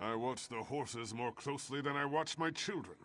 I watch the horses more closely than I watch my children.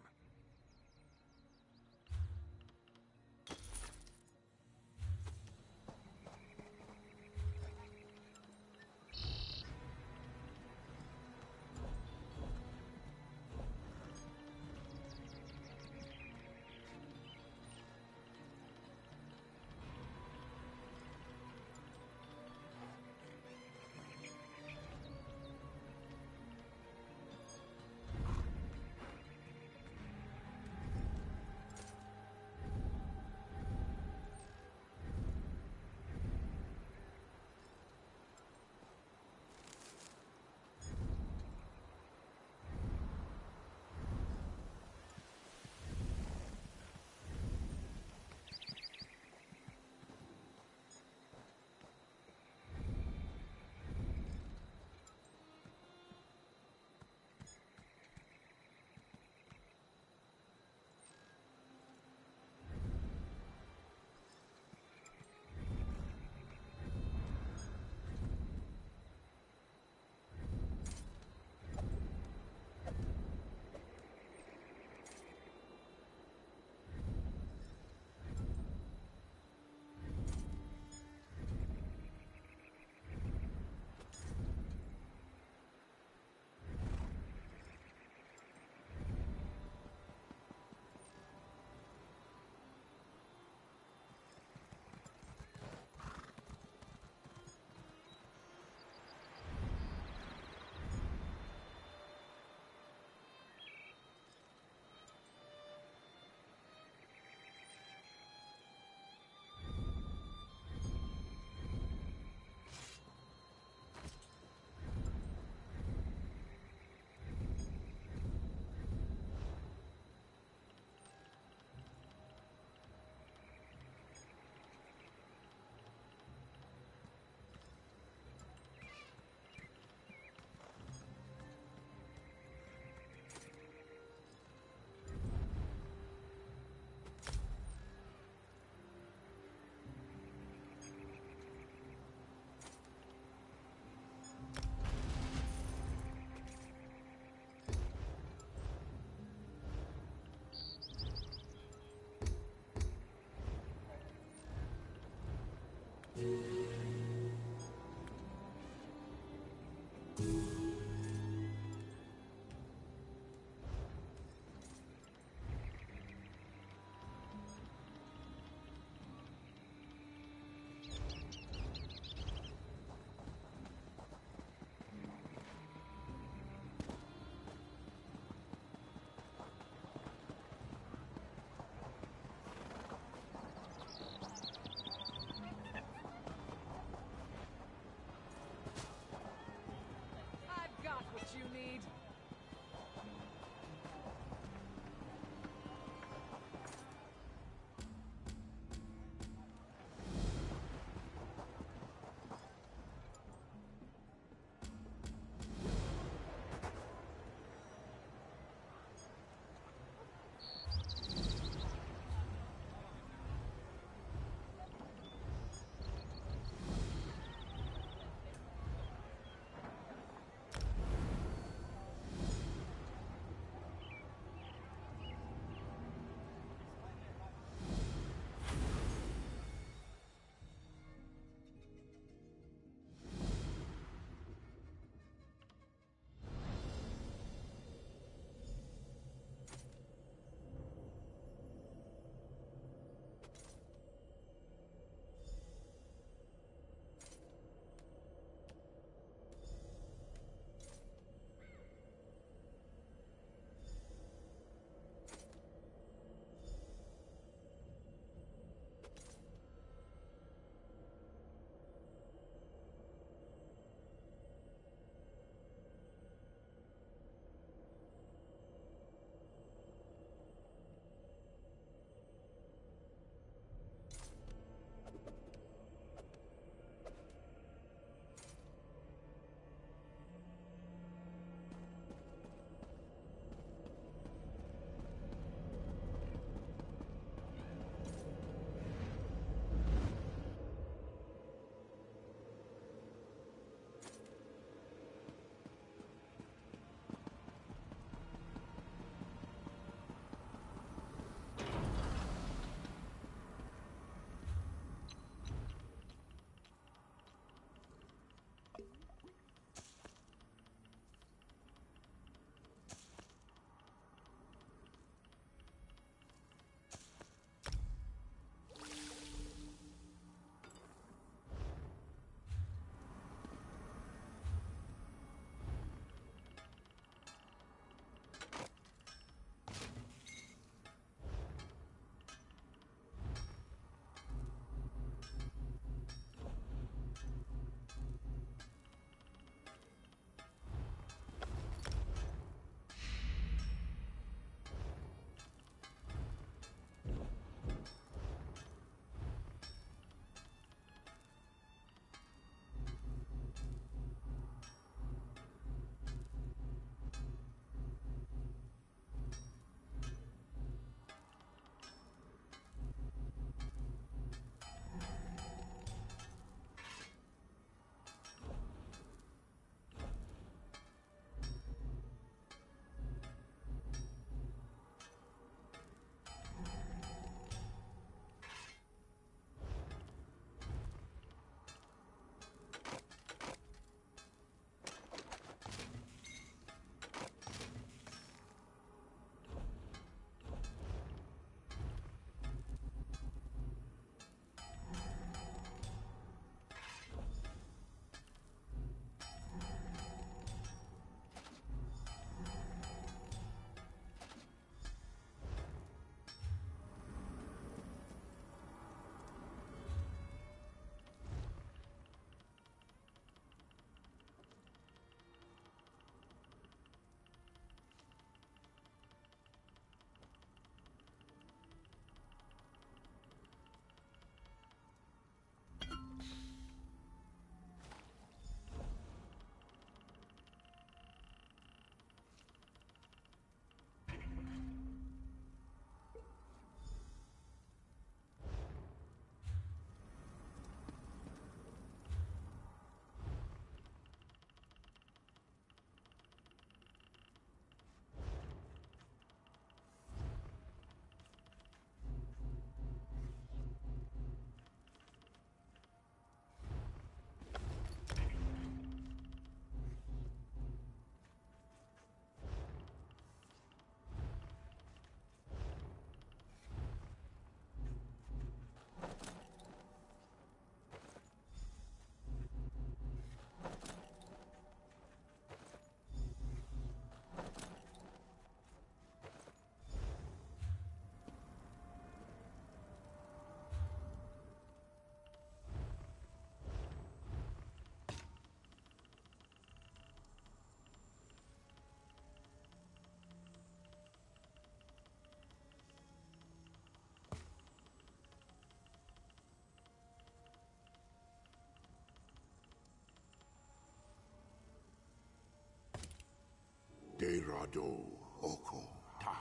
Rado Oko Ta.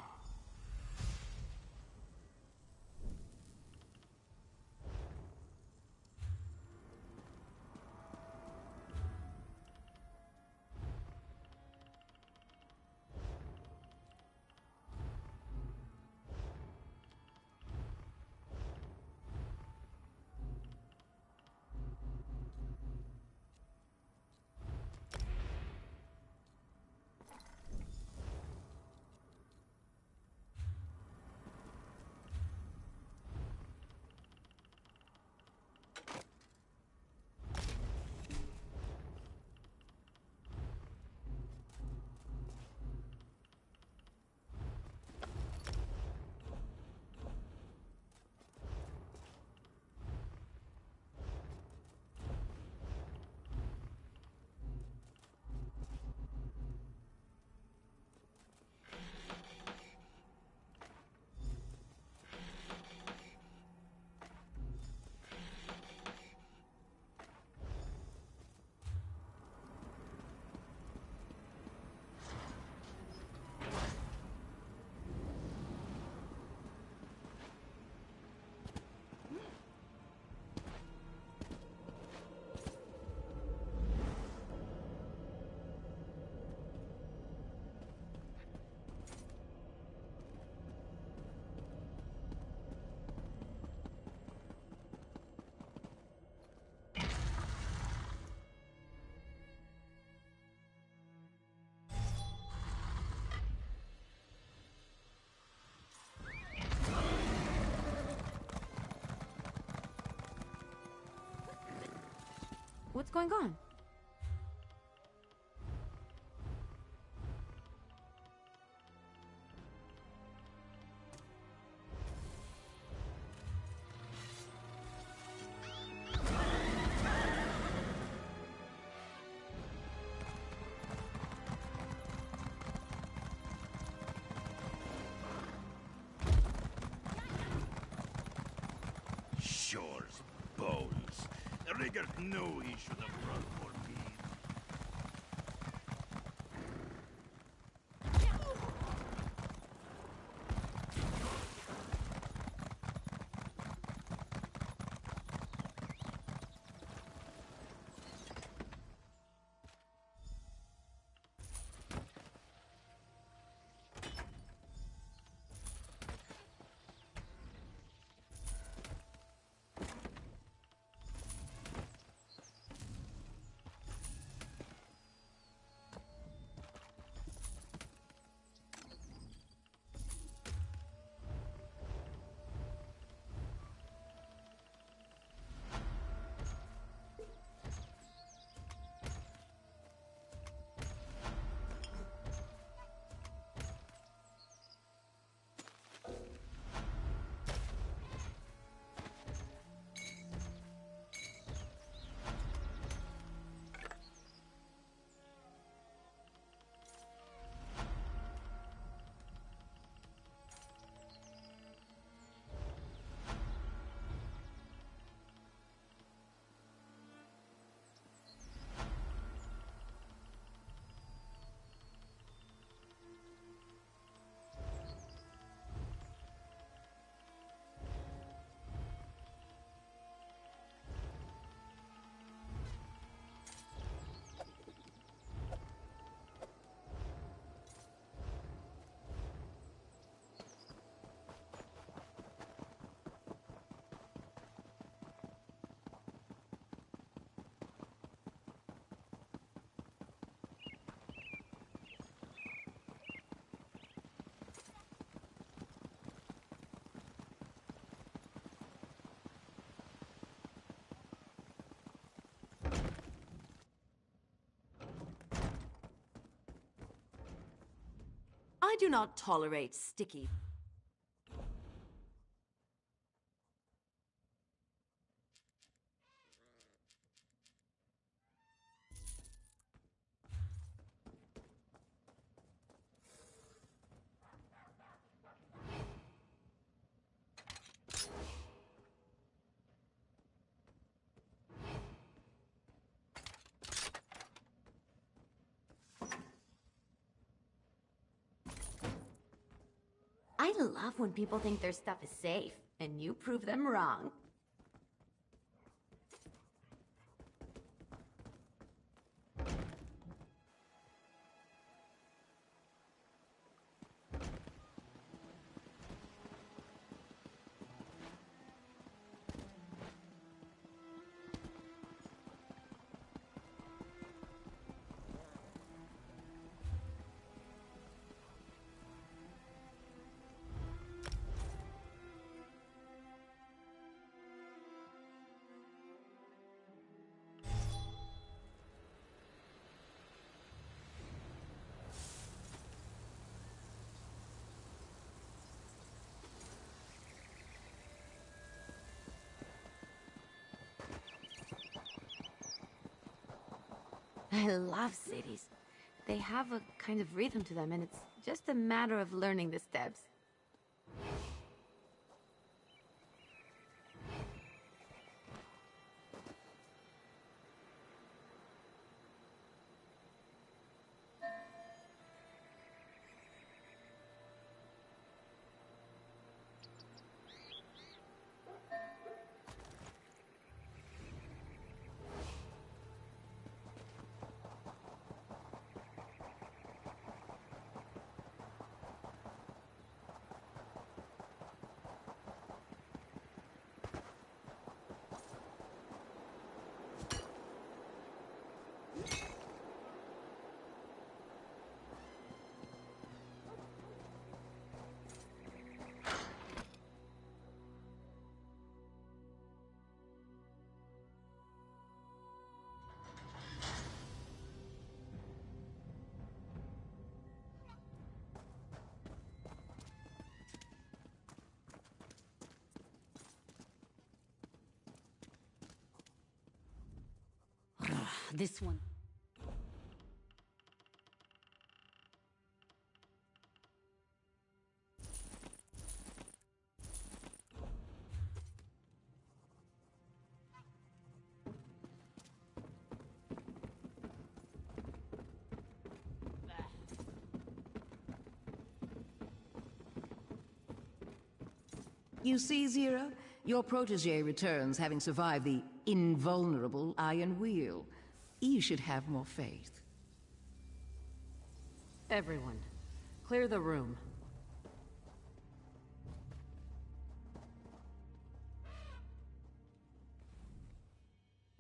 What's going on? Shore's bones. Riggert knew he should have run more meat. I do not tolerate sticky. I love when people think their stuff is safe, and you prove them wrong. I love cities. They have a kind of rhythm to them, and it's just a matter of learning the steps. This one. You see, Zero? Your protege returns having survived the invulnerable Iron Wheel. You should have more faith. Everyone, clear the room.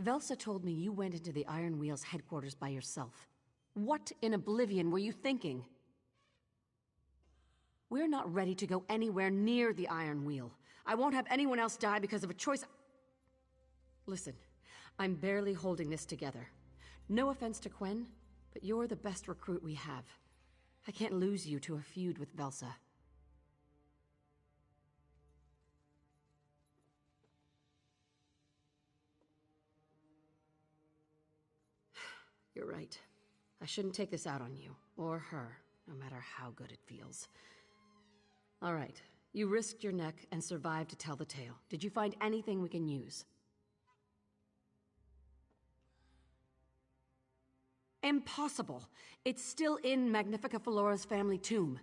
Velsa told me you went into the Iron Wheel's headquarters by yourself. What in oblivion were you thinking? We're not ready to go anywhere near the Iron Wheel. I won't have anyone else die because of a choice. Listen, I'm barely holding this together. No offense to Quen, but you're the best recruit we have. I can't lose you to a feud with Velsa. You're right. I shouldn't take this out on you, or her, no matter how good it feels. All right, you risked your neck and survived to tell the tale. Did you find anything we can use? Impossible! It's still in Magnifica Flora's family tomb.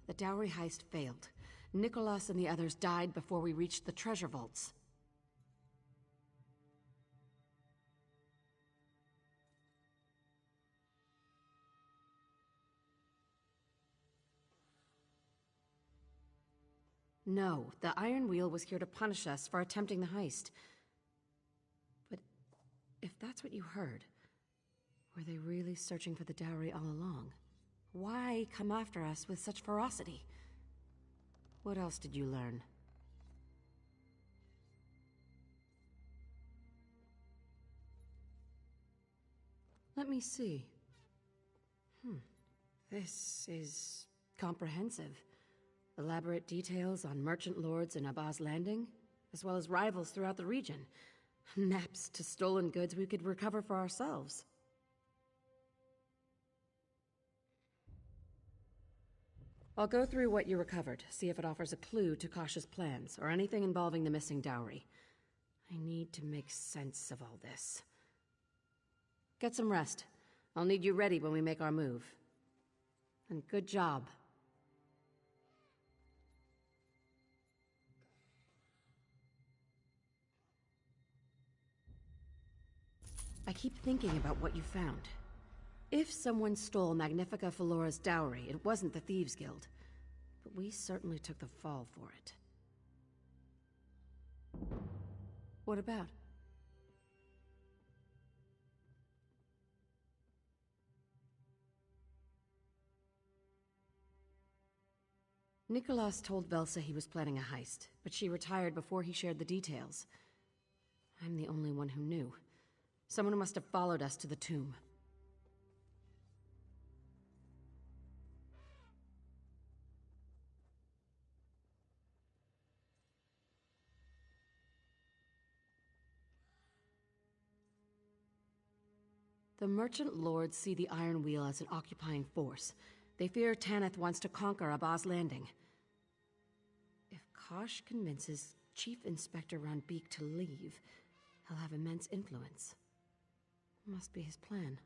The dowry heist failed. Nicholas and the others died before we reached the treasure vaults. No, the Iron Wheel was here to punish us for attempting the heist. But if that's what you heard, were they really searching for the dowry all along? Why come after us with such ferocity? What else did you learn? Let me see. This is comprehensive. Elaborate details on merchant lords in Abba's Landing, as well as rivals throughout the region. Maps to stolen goods we could recover for ourselves. I'll go through what you recovered, see if it offers a clue to Kasha's plans, or anything involving the missing dowry. I need to make sense of all this. Get some rest. I'll need you ready when we make our move. And good job. I keep thinking about what you found. If someone stole Magnifica Felora's dowry, it wasn't the Thieves Guild. But we certainly took the fall for it. What about? Nicholas told Velsa he was planning a heist, but she retired before he shared the details. I'm the only one who knew. Someone must have followed us to the tomb. The Merchant Lords see the Iron Wheel as an occupying force. They fear Tanith wants to conquer Abba's Landing. If Kosh convinces Chief Inspector Ranbeek to leave, he'll have immense influence. Must be his plan.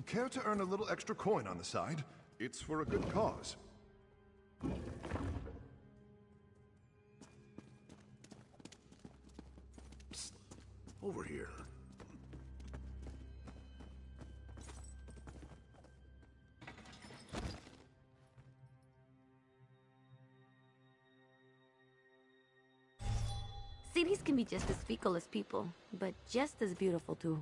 Care to earn a little extra coin on the side? It's for a good cause. Psst. Over here. Cities can be just as fickle as people, but just as beautiful too.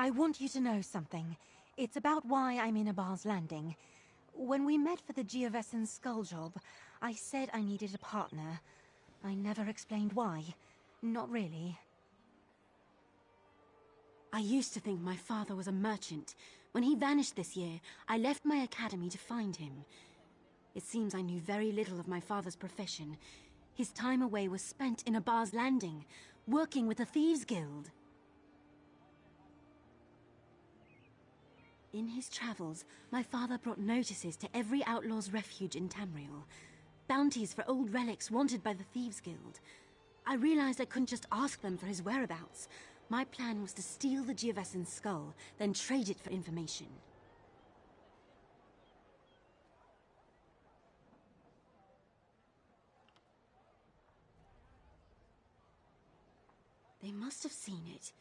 I want you to know something. It's about why I'm in Abba's Landing. When we met for the Geovessan skull job, I said I needed a partner. I never explained why. Not really. I used to think my father was a merchant. When he vanished this year, I left my academy to find him. It seems I knew very little of my father's profession. His time away was spent in Abba's Landing, working with the Thieves Guild. In his travels, my father brought notices to every outlaw's refuge in Tamriel. Bounties for old relics wanted by the Thieves Guild. I realized I couldn't just ask them for his whereabouts. My plan was to steal the Geovessan skull, then trade it for information. They must have seen it.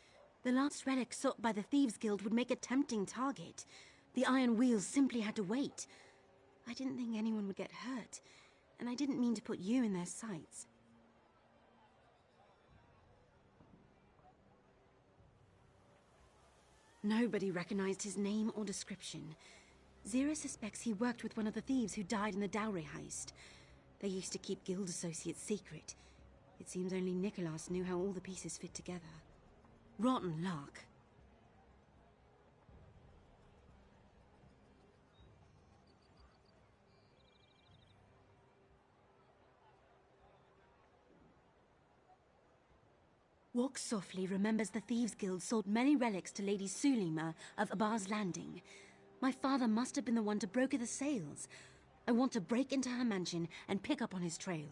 The last relic sought by the Thieves Guild would make a tempting target. The Iron Wheels simply had to wait. I didn't think anyone would get hurt, and I didn't mean to put you in their sights. Nobody recognized his name or description. Zira suspects he worked with one of the thieves who died in the dowry heist. They used to keep guild associates secret. It seems only Nicholas knew how all the pieces fit together. Rotten luck. Walk Softly remembers the Thieves Guild sold many relics to Lady Sulima of Abba's Landing. My father must have been the one to broker the sales. I want to break into her mansion and pick up on his trail.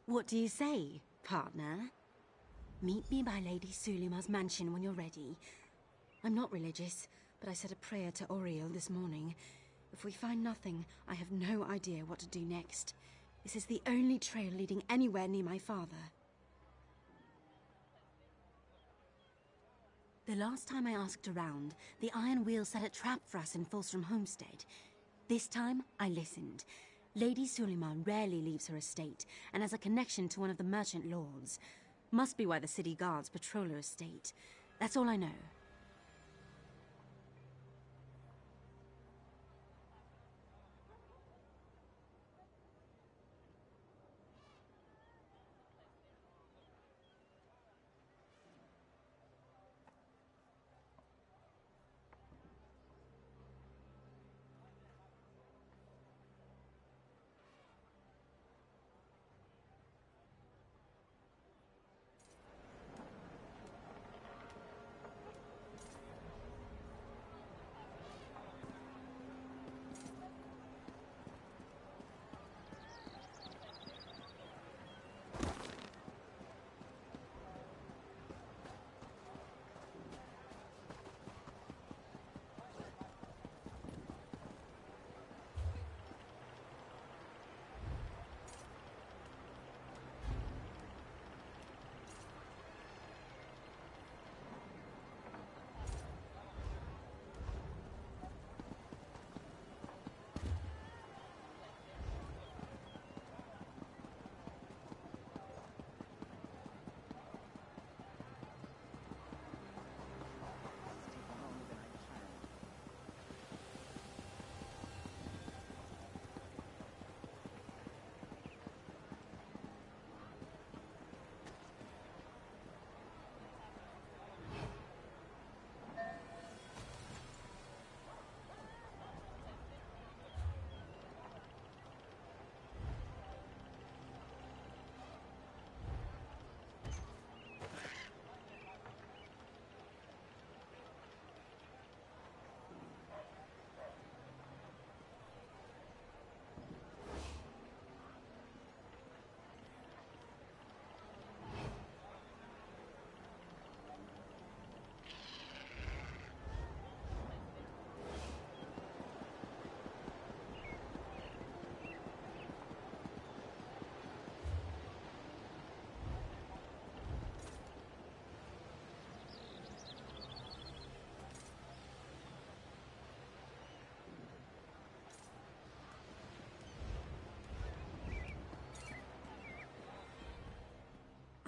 What do you say, partner? Meet me by Lady Sulima's mansion when you're ready. I'm not religious, but I said a prayer to Oriel this morning. If we find nothing, I have no idea what to do next. This is the only trail leading anywhere near my father. The last time I asked around, the Iron Wheel set a trap for us in Fulstrom Homestead. This time, I listened. Lady Suleiman rarely leaves her estate, and has a connection to one of the merchant lords. Must be why the city guards patrol her estate. That's all I know.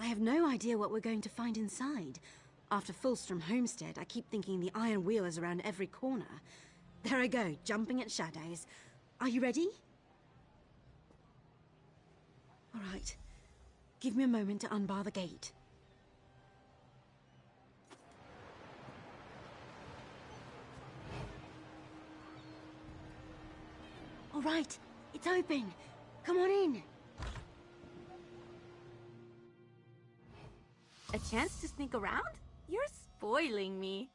I have no idea what we're going to find inside. After Fulstrom Homestead, I keep thinking the Iron Wheel is around every corner. There I go, jumping at shadows. Are you ready? All right. Give me a moment to unbar the gate. All right, it's open. Come on in. A chance to sneak around? You're spoiling me.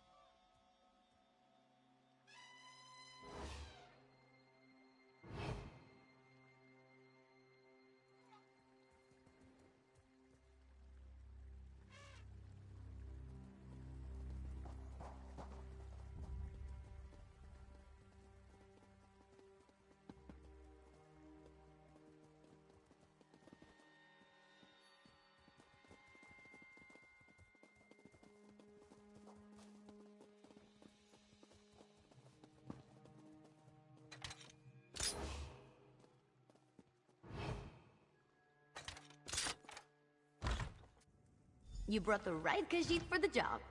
You brought the right Khajiit for the job.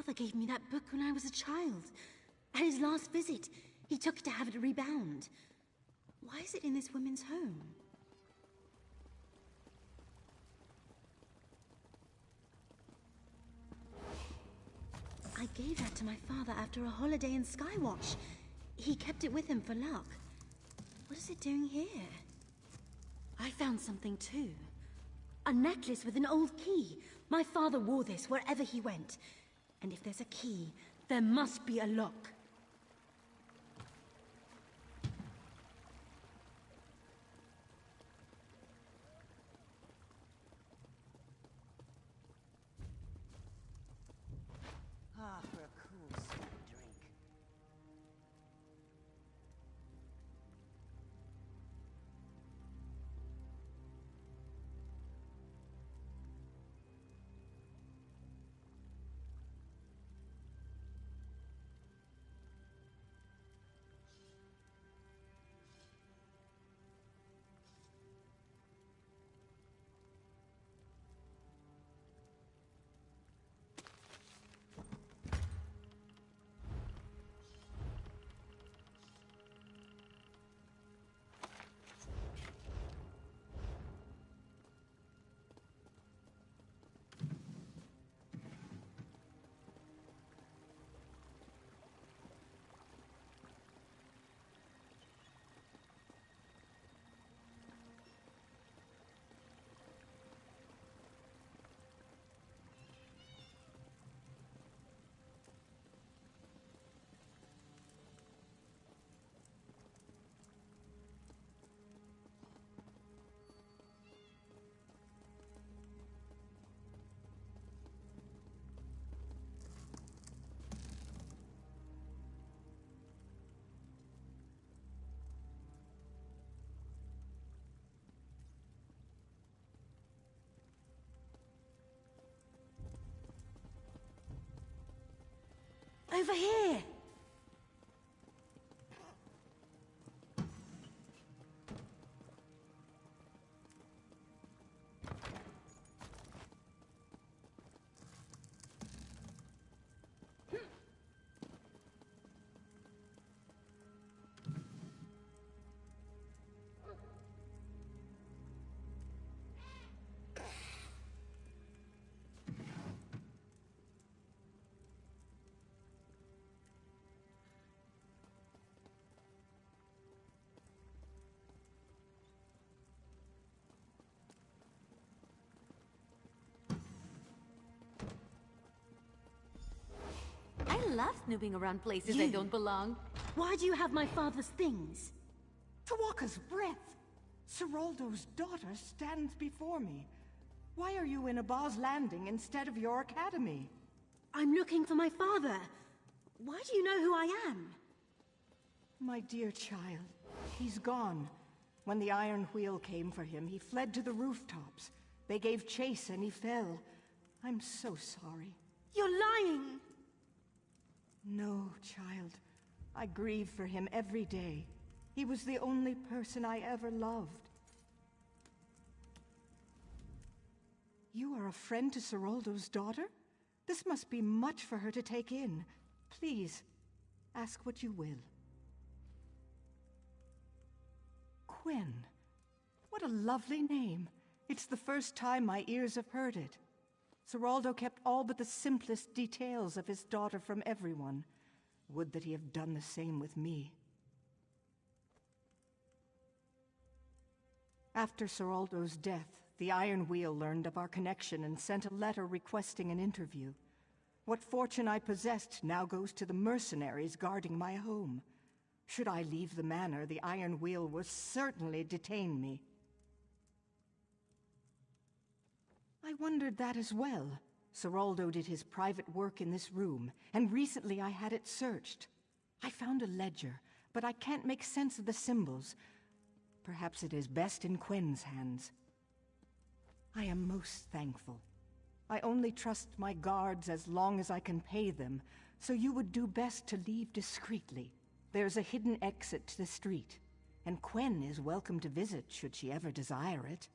father gave me that book when I was a child. At his last visit, he took it to have it rebound. Why is it in this woman's home? I gave that to my father after a holiday in Skywatch. He kept it with him for luck. What is it doing here? I found something too. A necklace with an old key. My father wore this wherever he went. And if there's a key, there must be a lock. Ah, for a cool, sweet drink. Over here! I love snooping around places I don't belong. Why do you have my father's things? Tawaka's breath! Seroldo's daughter stands before me. Why are you in Abaz Landing instead of your academy? I'm looking for my father. Why do you know who I am? My dear child, he's gone. When the Iron Wheel came for him, he fled to the rooftops. They gave chase and he fell. I'm so sorry. You're lying! No, child. I grieve for him every day. He was the only person I ever loved. You are a friend to Seroldo's daughter? This must be much for her to take in. Please, ask what you will. Quinn. What a lovely name. It's the first time my ears have heard it. Seroldo kept all but the simplest details of his daughter from everyone. Would that he have done the same with me. After Seroldo's death, the Iron Wheel learned of our connection and sent a letter requesting an interview. What fortune I possessed now goes to the mercenaries guarding my home. Should I leave the manor, the Iron Wheel will certainly detain me. I wondered that as well. Seroldo did his private work in this room, and recently I had it searched. I found a ledger, but I can't make sense of the symbols. Perhaps it is best in Quinn's hands. I am most thankful. I only trust my guards as long as I can pay them, so you would do best to leave discreetly. There's a hidden exit to the street, and Quinn is welcome to visit should she ever desire it.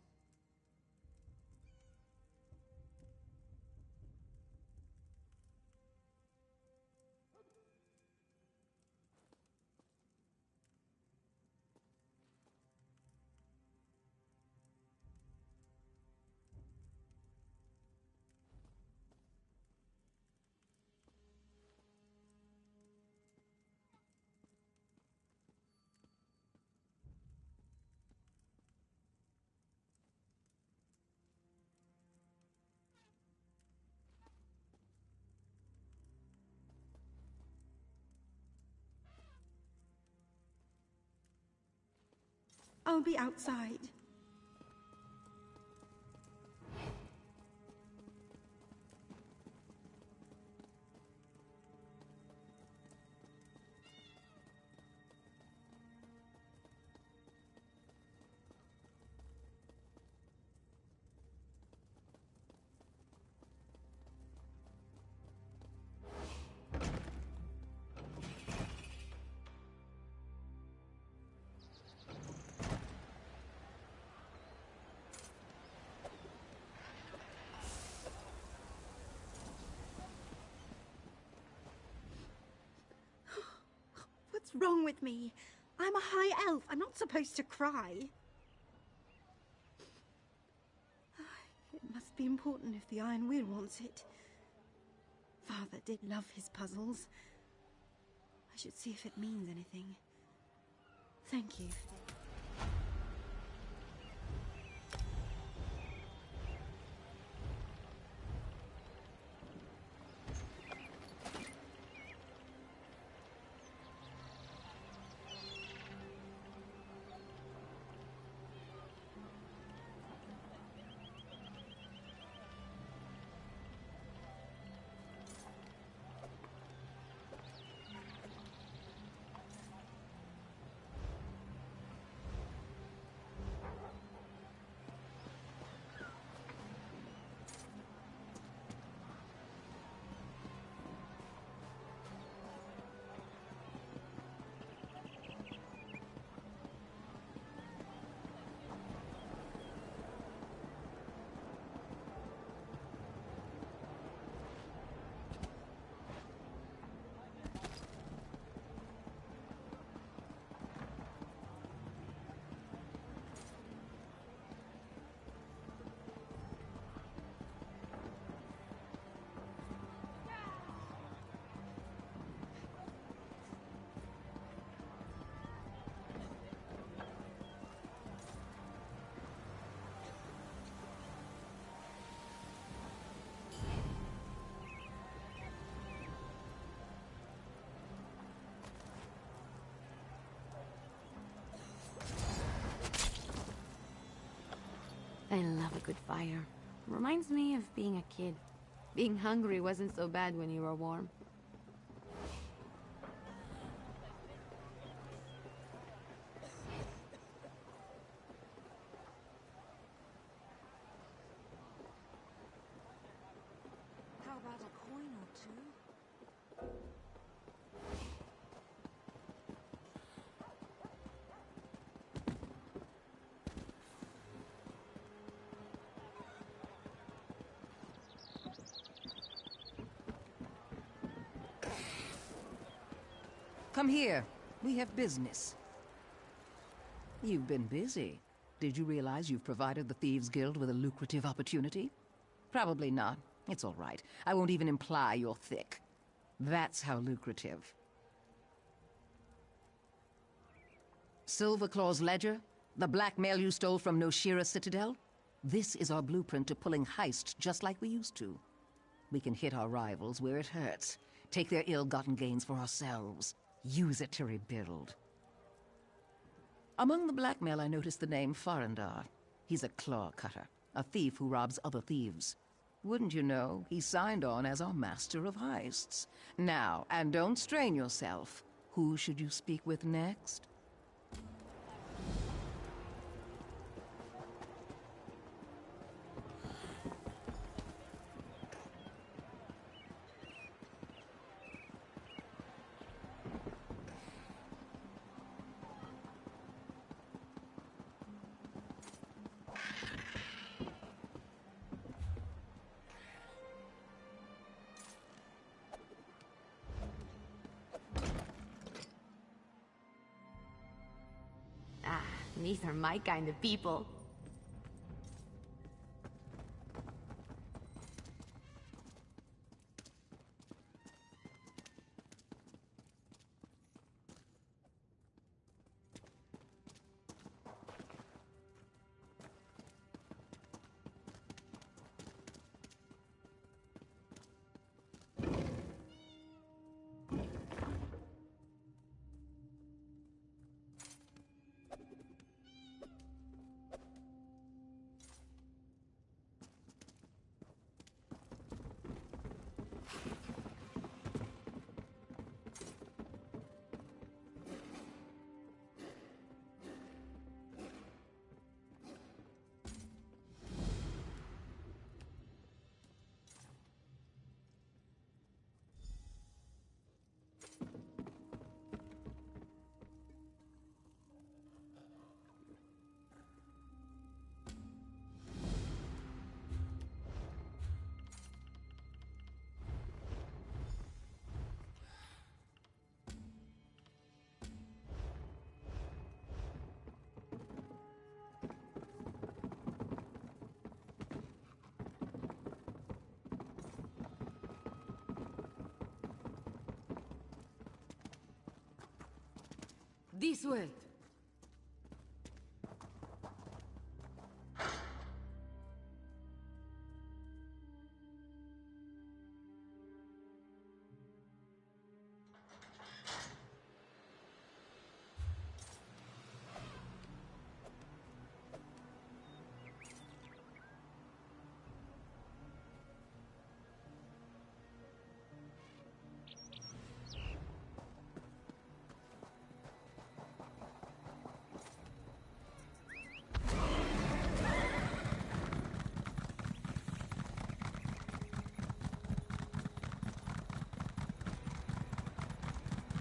I'll be outside. What's wrong with me? I'm a high elf. I'm not supposed to cry. It must be important if the Iron Wheel wants it. Father did love his puzzles. I should see if it means anything. Thank you. I love a good fire. Reminds me of being a kid. Being hungry wasn't so bad when you were warm. How about a coin or two? Come here. We have business. You've been busy. Did you realize you've provided the Thieves Guild with a lucrative opportunity? Probably not. It's all right. I won't even imply you're thick. That's how lucrative. Silverclaw's ledger? The blackmail you stole from Noshira Citadel? This is our blueprint to pulling heists just like we used to. We can hit our rivals where it hurts, take their ill-gotten gains for ourselves, use it to rebuild. Among the blackmail, I noticed the name Farandar. He's a claw cutter, a thief who robs other thieves. Wouldn't you know, he signed on as our master of heists. Now, and don't strain yourself, who should you speak with next? These are my kind of people. This way.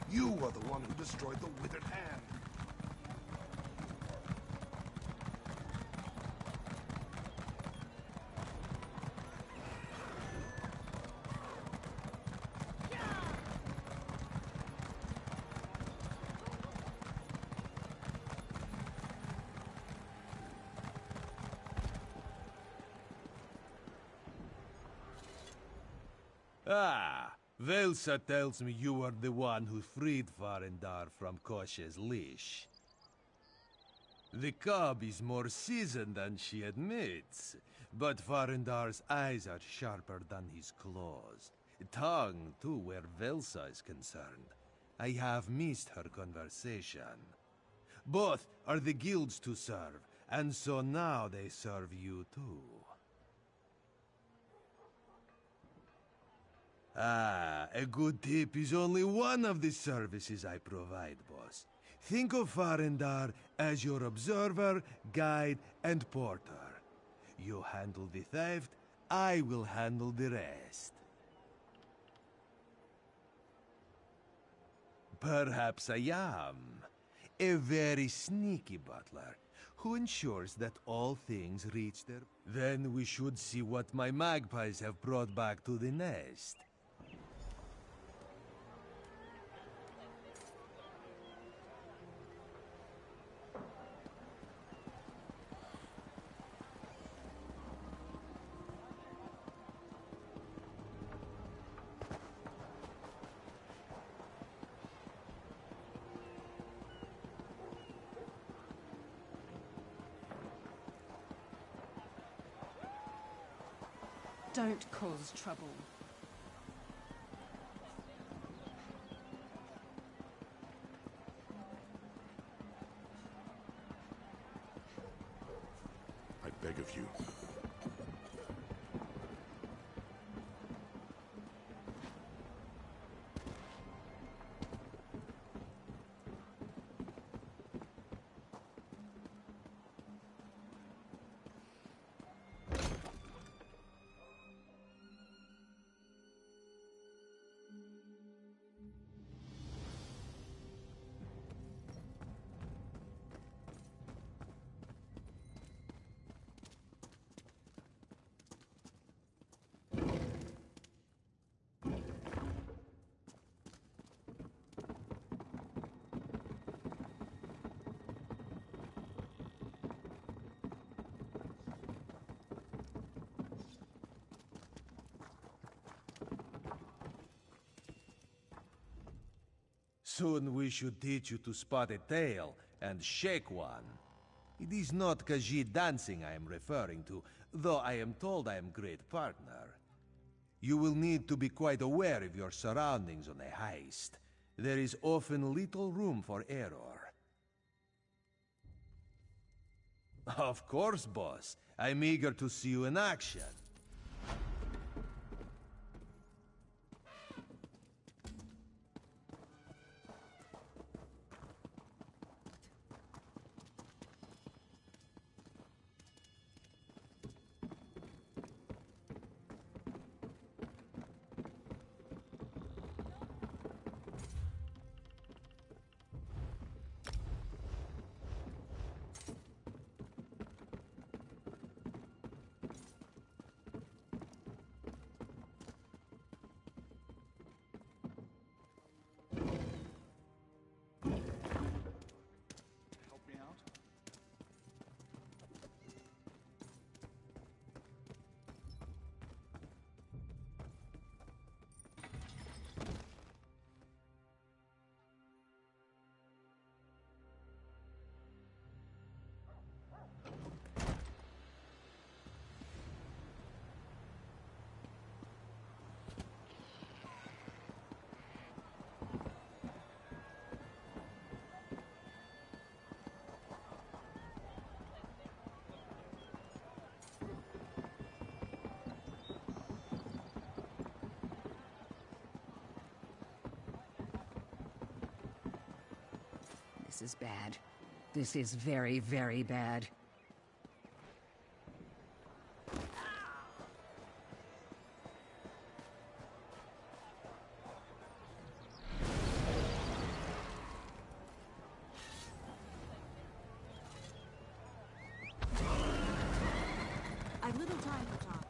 You are the one who destroyed the withered hand. Ah, Velsa tells me you are the one who freed Farendar from Koshe's leash. The cub is more seasoned than she admits, but Farendar's eyes are sharper than his claws. Tongue, too, where Velsa is concerned. I have missed her conversation. Both are the guilds to serve, and so now they serve you too. Ah, a good tip is only one of the services I provide, boss. Think of Farendar as your observer, guide, and porter. You handle the theft, I will handle the rest. Perhaps I am. A very sneaky butler, who ensures that all things reach their... Then we should see what my magpies have brought back to the nest. Don't cause trouble. I beg of you. Soon we should teach you to spot a tail and shake one. It is not Khajiit dancing I am referring to, though I am told I am great partner. You will need to be quite aware of your surroundings on a heist. There is often little room for error. Of course, boss. I'm eager to see you in action. This is bad. This is very, very bad. I've little time to talk.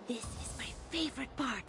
This is my favorite part.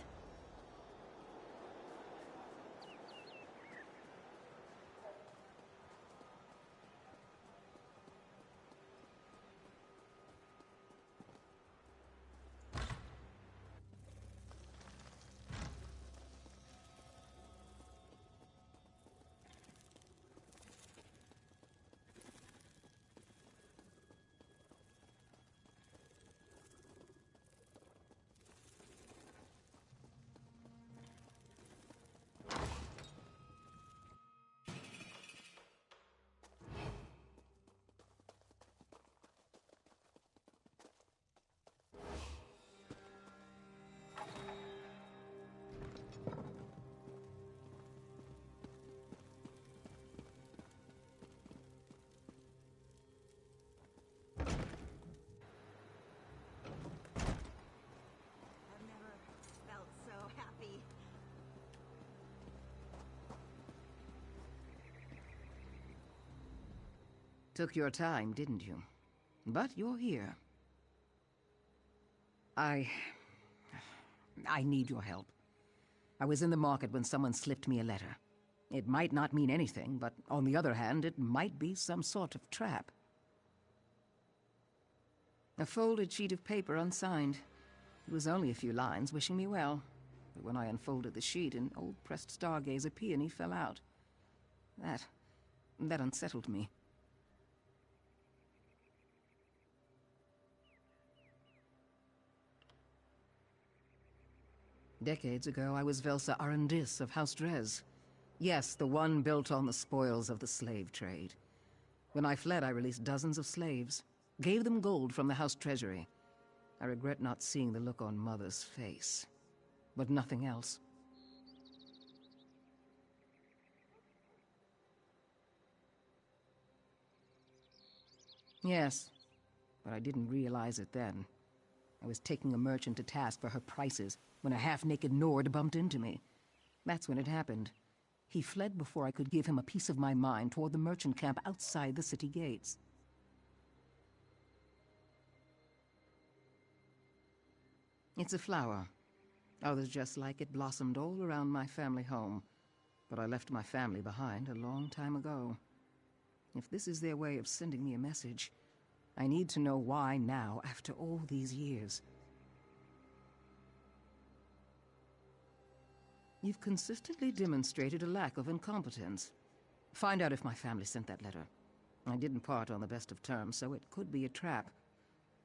Took your time, didn't you? But you're here. I need your help. I was in the market when someone slipped me a letter. It might not mean anything, but on the other hand, it might be some sort of trap. A folded sheet of paper unsigned. It was only a few lines wishing me well. But when I unfolded the sheet, an old pressed Stargazer peony fell out. That unsettled me. Decades ago, I was Velsa Arundis of House Drez. Yes, the one built on the spoils of the slave trade. When I fled, I released dozens of slaves, gave them gold from the house treasury. I regret not seeing the look on Mother's face, but nothing else. Yes, but I didn't realize it then. I was taking a merchant to task for her prices when a half-naked Nord bumped into me. That's when it happened. He fled before I could give him a piece of my mind toward the merchant camp outside the city gates. It's a flower. Others just like it blossomed all around my family home. But I left my family behind a long time ago. If this is their way of sending me a message, I need to know why now, after all these years. You've consistently demonstrated a lack of incompetence. Find out if my family sent that letter. I didn't part on the best of terms, so it could be a trap.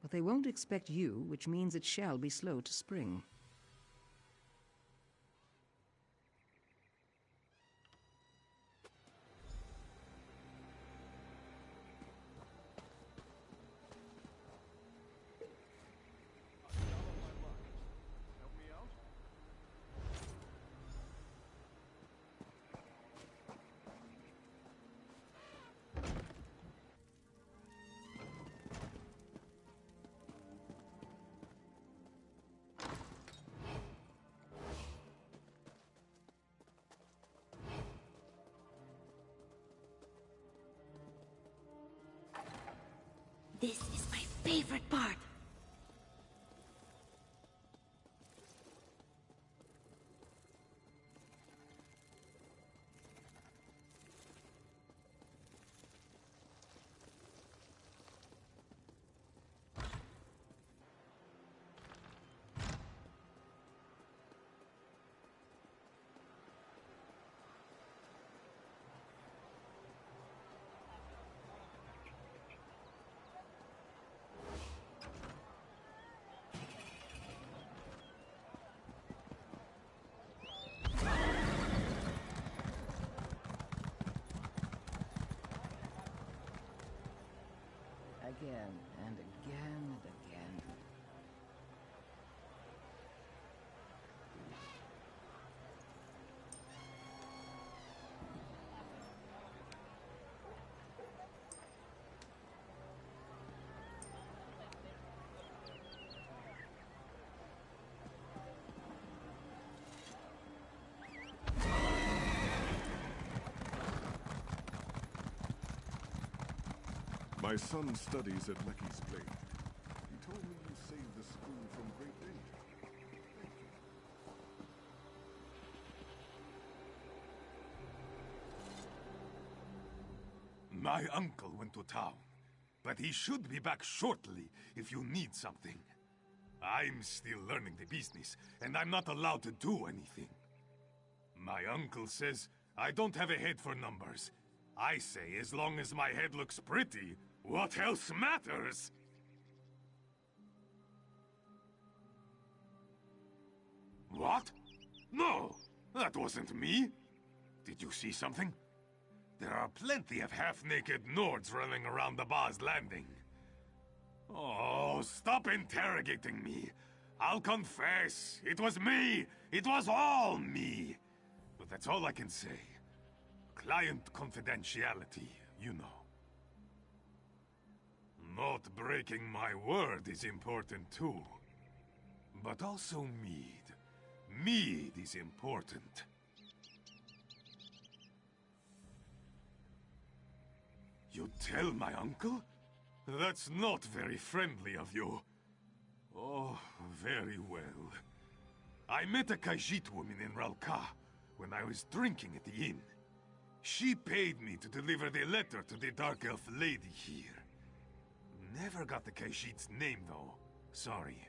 But they won't expect you, which means it shall be slow to spring. This is my favorite part. My son studies at Lecky's Blade. He told me you saved the school from great danger. Thank you. My uncle went to town, but he should be back shortly if you need something. I'm still learning the business, and I'm not allowed to do anything. My uncle says I don't have a head for numbers. I say as long as my head looks pretty, what else matters? What? No, that wasn't me. Did you see something? There are plenty of half-naked Nords running around the bar's landing. Oh, stop interrogating me. I'll confess. It was me. It was all me. But that's all I can say. Client confidentiality, you know. Not breaking my word is important too. But also mead. Mead is important. You tell my uncle? That's not very friendly of you. Oh, very well. I met a Khajiit woman in Ralka when I was drinking at the inn. She paid me to deliver the letter to the Dark Elf lady here. Never got the Khajiit's name, though. Sorry.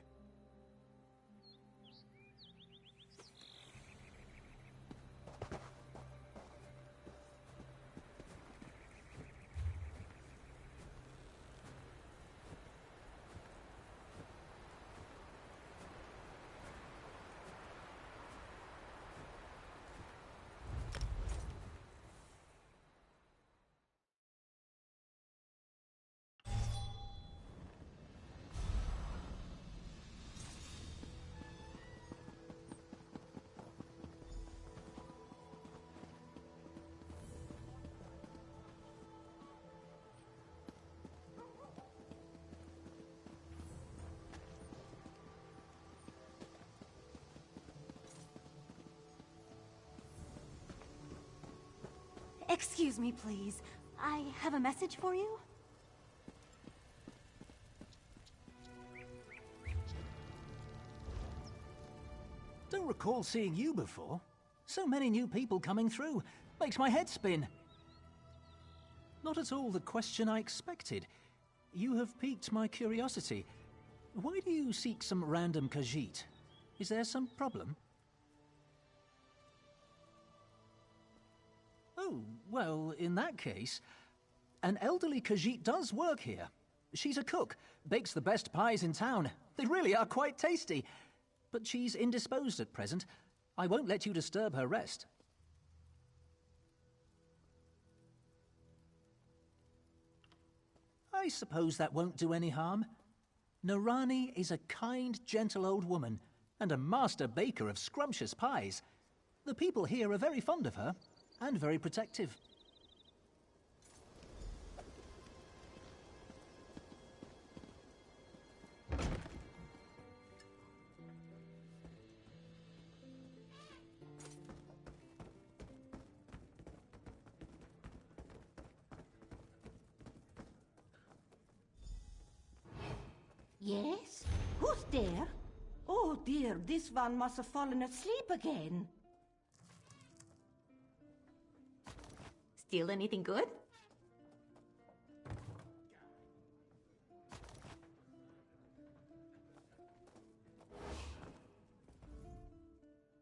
Excuse me, please. I have a message for you. Don't recall seeing you before. So many new people coming through. Makes my head spin. Not at all the question I expected. You have piqued my curiosity. Why do you seek some random Khajiit? Is there some problem? Oh, well, in that case, an elderly Khajiit does work here. She's a cook, bakes the best pies in town. They really are quite tasty. But she's indisposed at present. I won't let you disturb her rest. I suppose that won't do any harm. Narani is a kind, gentle old woman, and a master baker of scrumptious pies. The people here are very fond of her, and very protective. Yes? Who's there? Oh dear, this one must have fallen asleep again. Steal anything good?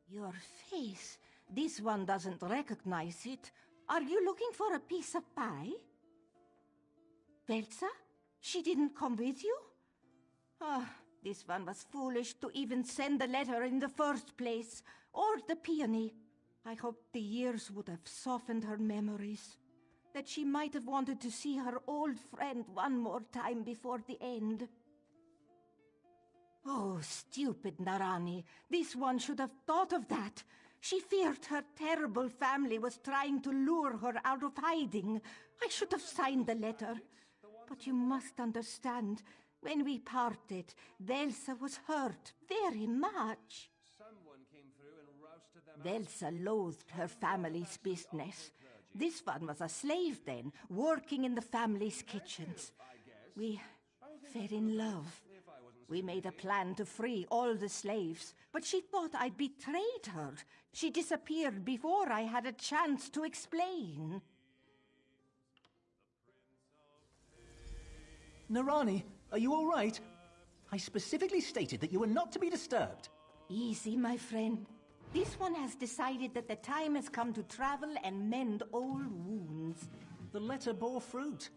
Your face. This one doesn't recognize it. Are you looking for a piece of pie? Velsa? She didn't come with you? Ah, this one was foolish to even send the letter in the first place, or the peony. I hoped the years would have softened her memories, that she might have wanted to see her old friend one more time before the end. Oh, stupid Narani. This one should have thought of that. She feared her terrible family was trying to lure her out of hiding. I should have signed the letter. But you must understand, when we parted, Velsa was hurt very much. Velsa loathed her family's business. This one was a slave then, working in the family's kitchens. We fell in love. We made a plan to free all the slaves, but she thought I'd betrayed her. She disappeared before I had a chance to explain. Narani, are you all right? I specifically stated that you were not to be disturbed. Easy, my friend. This one has decided that the time has come to travel and mend old wounds. The letter bore fruit.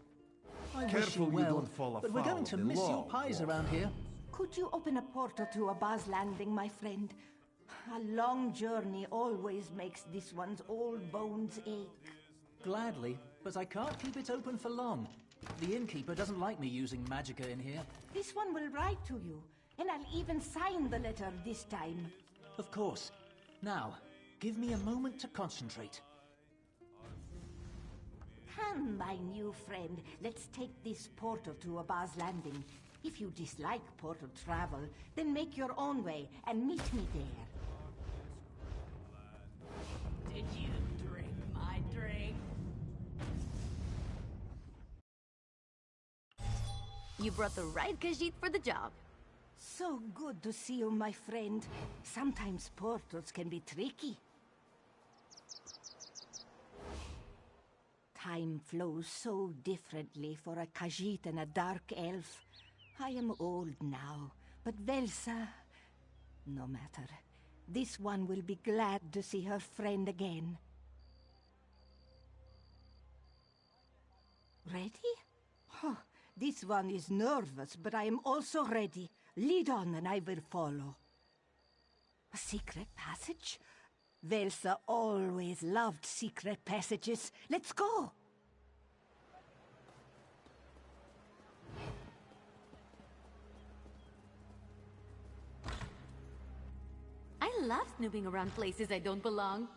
I wish Careful you well, you don't fall but we're afoul going of to the miss law, your pies Wolf. around here. Could you open a portal to Abba's Landing, my friend? A long journey always makes this one's old bones ache. Gladly, but I can't keep it open for long. The innkeeper doesn't like me using magicka in here. This one will write to you, and I'll even sign the letter this time. Of course. Now, give me a moment to concentrate. Come, my new friend. Let's take this portal to Abba's Landing. If you dislike portal travel, then make your own way and meet me there. Did you drink my drink? You brought the right Khajiit for the job. So good to see you, my friend. Sometimes portals can be tricky. Time flows so differently for a Khajiit and a dark elf. I am old now, but Velsa... No matter. This one will be glad to see her friend again. Ready? Oh, this one is nervous, but I am also ready. Lead on and I will follow. A secret passage? Velsa always loved secret passages. Let's go! I love snooping around places I don't belong.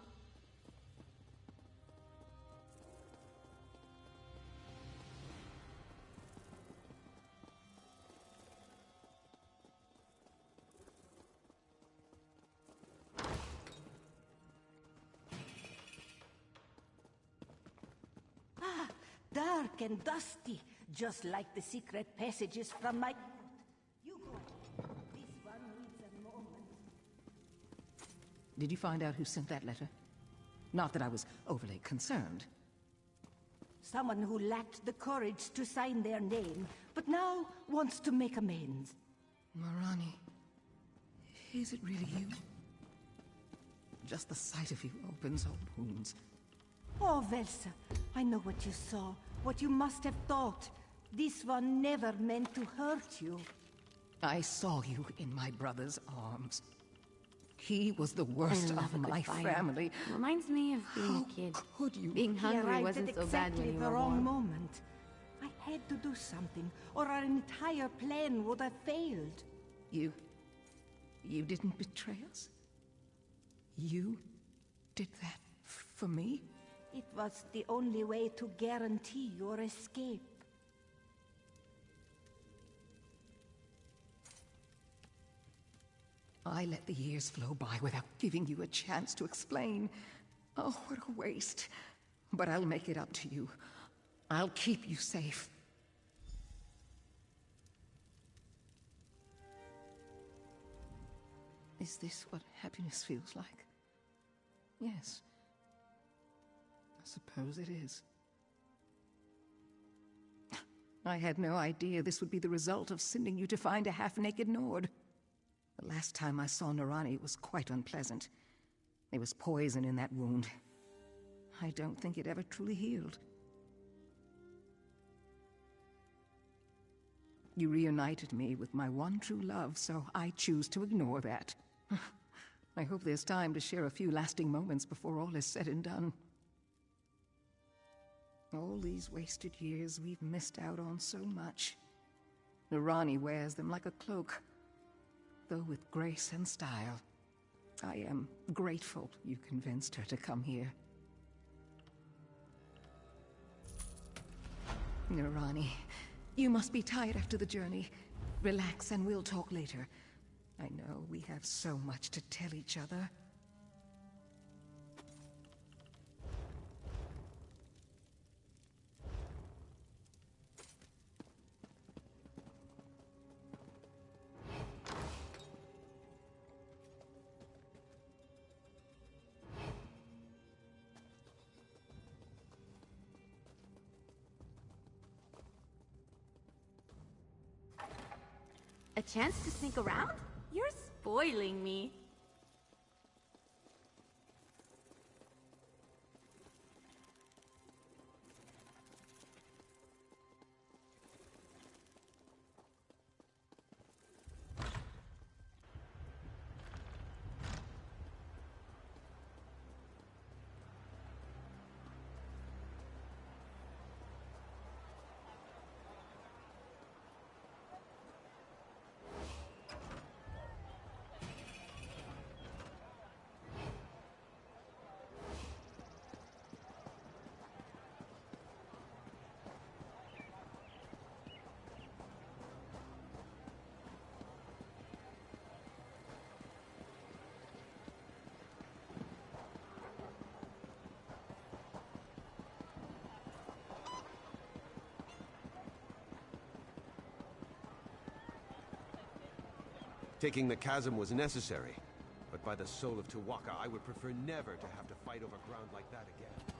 Ah, dark and dusty, just like the secret passages from my... You go. This one needs a moment. Did you find out who sent that letter? Not that I was overly concerned. Someone who lacked the courage to sign their name, but now wants to make amends. Marani, is it really you? Just the sight of you opens old wounds. Oh, Velsa, I know what you saw, what you must have thought. This one never meant to hurt you. I saw you in my brother's arms. He was the worst of my family. Reminds me of being a kid. Could you? Being hungry wasn't so bad when you the were wrong born. moment. I had to do something, or our entire plan would have failed. You didn't betray us? You did that for me? It was the only way to guarantee your escape. I let the years flow by without giving you a chance to explain. Oh, what a waste. But I'll make it up to you. I'll keep you safe. Is this what happiness feels like? Yes. I suppose it is. I had no idea this would be the result of sending you to find a half-naked Nord. The last time I saw Narani was quite unpleasant. There was poison in that wound. I don't think it ever truly healed. You reunited me with my one true love, so I choose to ignore that. I hope there's time to share a few lasting moments before all is said and done. All these wasted years, we've missed out on so much. Narani wears them like a cloak, though with grace and style. I am grateful you convinced her to come here. Narani, you must be tired after the journey. Relax and we'll talk later. I know we have so much to tell each other. A chance to sneak around? You're spoiling me. Taking the chasm was necessary, but by the soul of Tuwaka, I would prefer never to have to fight over ground like that again.